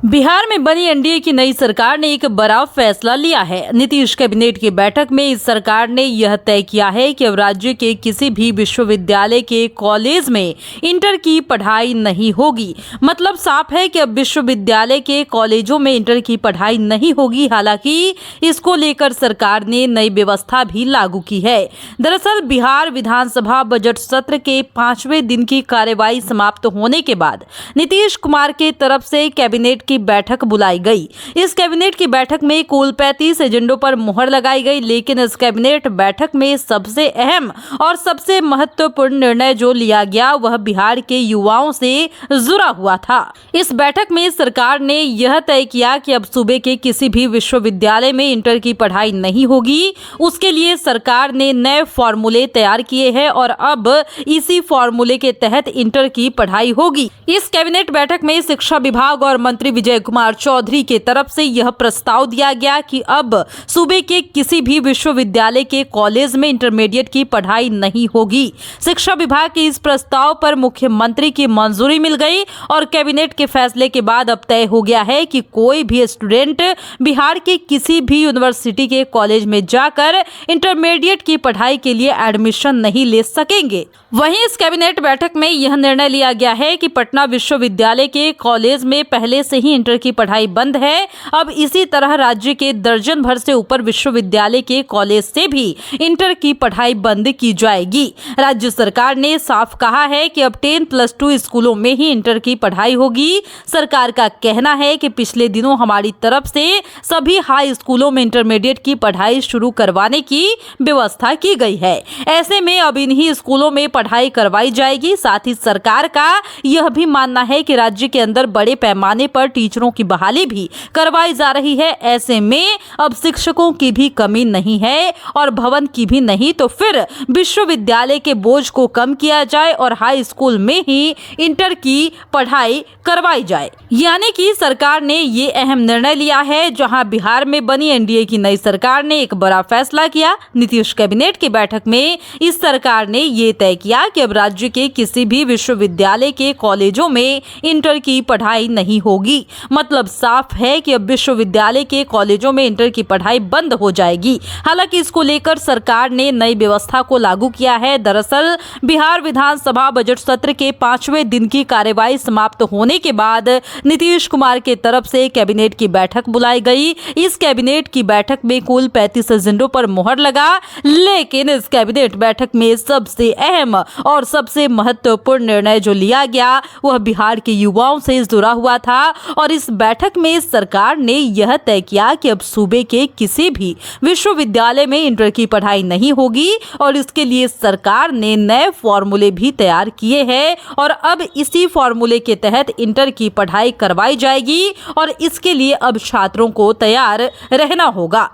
बिहार में बनी एनडीए की नई सरकार ने एक बड़ा फैसला लिया है। नीतीश कैबिनेट की बैठक में इस सरकार ने यह तय किया है कि अब राज्य के किसी भी विश्वविद्यालय के कॉलेज में इंटर की पढ़ाई नहीं होगी। मतलब साफ है कि अब विश्वविद्यालय के कॉलेजों में इंटर की पढ़ाई नहीं होगी। हालांकि इसको लेकर सरकार ने नई व्यवस्था भी लागू की है। दरअसल बिहार विधानसभा बजट सत्र के 5वें दिन की कार्यवाही समाप्त होने के बाद नीतीश कुमार के तरफ से कैबिनेट की बैठक बुलाई गई। इस कैबिनेट की बैठक में कुल 35 एजेंडों पर मुहर लगाई गई, लेकिन इस कैबिनेट बैठक में सबसे अहम और सबसे महत्वपूर्ण निर्णय जो लिया गया वह बिहार के युवाओं से जुड़ा हुआ था। इस बैठक में सरकार ने यह तय किया कि अब सूबे के किसी भी विश्वविद्यालय में इंटर की पढ़ाई नहीं होगी। उसके लिए सरकार ने नए फॉर्मूले तैयार किए हैं और अब इसी फॉर्मूले के तहत इंटर की पढ़ाई होगी। इस कैबिनेट बैठक में शिक्षा विभाग और मंत्री विजय कुमार चौधरी के तरफ से यह प्रस्ताव दिया गया कि अब सूबे के किसी भी विश्वविद्यालय के कॉलेज में इंटरमीडिएट की पढ़ाई नहीं होगी। शिक्षा विभाग के इस प्रस्ताव पर मुख्यमंत्री की मंजूरी मिल गई और कैबिनेट के फैसले के बाद अब तय हो गया है कि कोई भी स्टूडेंट बिहार के किसी भी यूनिवर्सिटी के कॉलेज में जाकर इंटरमीडिएट की पढ़ाई के लिए एडमिशन नहीं ले सकेंगे। वहीं इस कैबिनेट बैठक में यह निर्णय लिया गया है कि पटना विश्वविद्यालय के कॉलेज में पहले से ही इंटर की पढ़ाई बंद है। अब इसी तरह राज्य के दर्जन भर से ऊपर विश्वविद्यालय के कॉलेज से भी इंटर की पढ़ाई बंद की जाएगी। राज्य सरकार ने साफ कहा है कि अब 10+2 स्कूलों में ही इंटर की पढ़ाई होगी। सरकार का कहना है कि पिछले दिनों हमारी तरफ से सभी हाई स्कूलों में इंटरमीडिएट की पढ़ाई शुरू करवाने की व्यवस्था की गई है। ऐसे में अब इन्हीं स्कूलों में पढ़ाई करवाई जाएगी। साथ ही सरकार का यह भी मानना है कि राज्य के अंदर बड़े पैमाने पर टीचरों की बहाली भी करवाई जा रही है। ऐसे में अब शिक्षकों की भी कमी नहीं है और भवन की भी नहीं, तो फिर विश्वविद्यालय के बोझ को कम किया जाए और हाई स्कूल में ही इंटर की पढ़ाई करवाई जाए। यानी कि सरकार ने ये अहम निर्णय लिया है। जहां बिहार में बनी एनडीए की नई सरकार ने एक बड़ा फैसला किया। नीतीश कैबिनेट की बैठक में इस सरकार ने ये तय किया कि अब राज्य के किसी भी विश्वविद्यालय के कॉलेजों में इंटर की पढ़ाई नहीं होगी। मतलब साफ है कि अब विश्वविद्यालय के कॉलेजों में इंटर की पढ़ाई बंद हो जाएगी। हालांकि इसको लेकर सरकार ने नई व्यवस्था को लागू किया है। दरअसल बिहार विधानसभा बजट सत्र के 5वें दिन की कार्यवाही समाप्त होने के बाद नीतीश कुमार के तरफ से कैबिनेट की बैठक बुलाई गई। इस कैबिनेट की बैठक में कुल 35 एजेंडों पर मुहर लगा, लेकिन इस कैबिनेट बैठक में सबसे अहम और सबसे महत्वपूर्ण निर्णय जो लिया गया वह बिहार के युवाओं से जुड़ा हुआ था। और इस बैठक में सरकार ने यह तय किया कि अब सूबे के किसी भी विश्वविद्यालय में इंटर की पढ़ाई नहीं होगी और इसके लिए सरकार ने नए फॉर्मूले भी तैयार किए हैं और अब इसी फॉर्मूले के तहत इंटर की पढ़ाई करवाई जाएगी और इसके लिए अब छात्रों को तैयार रहना होगा।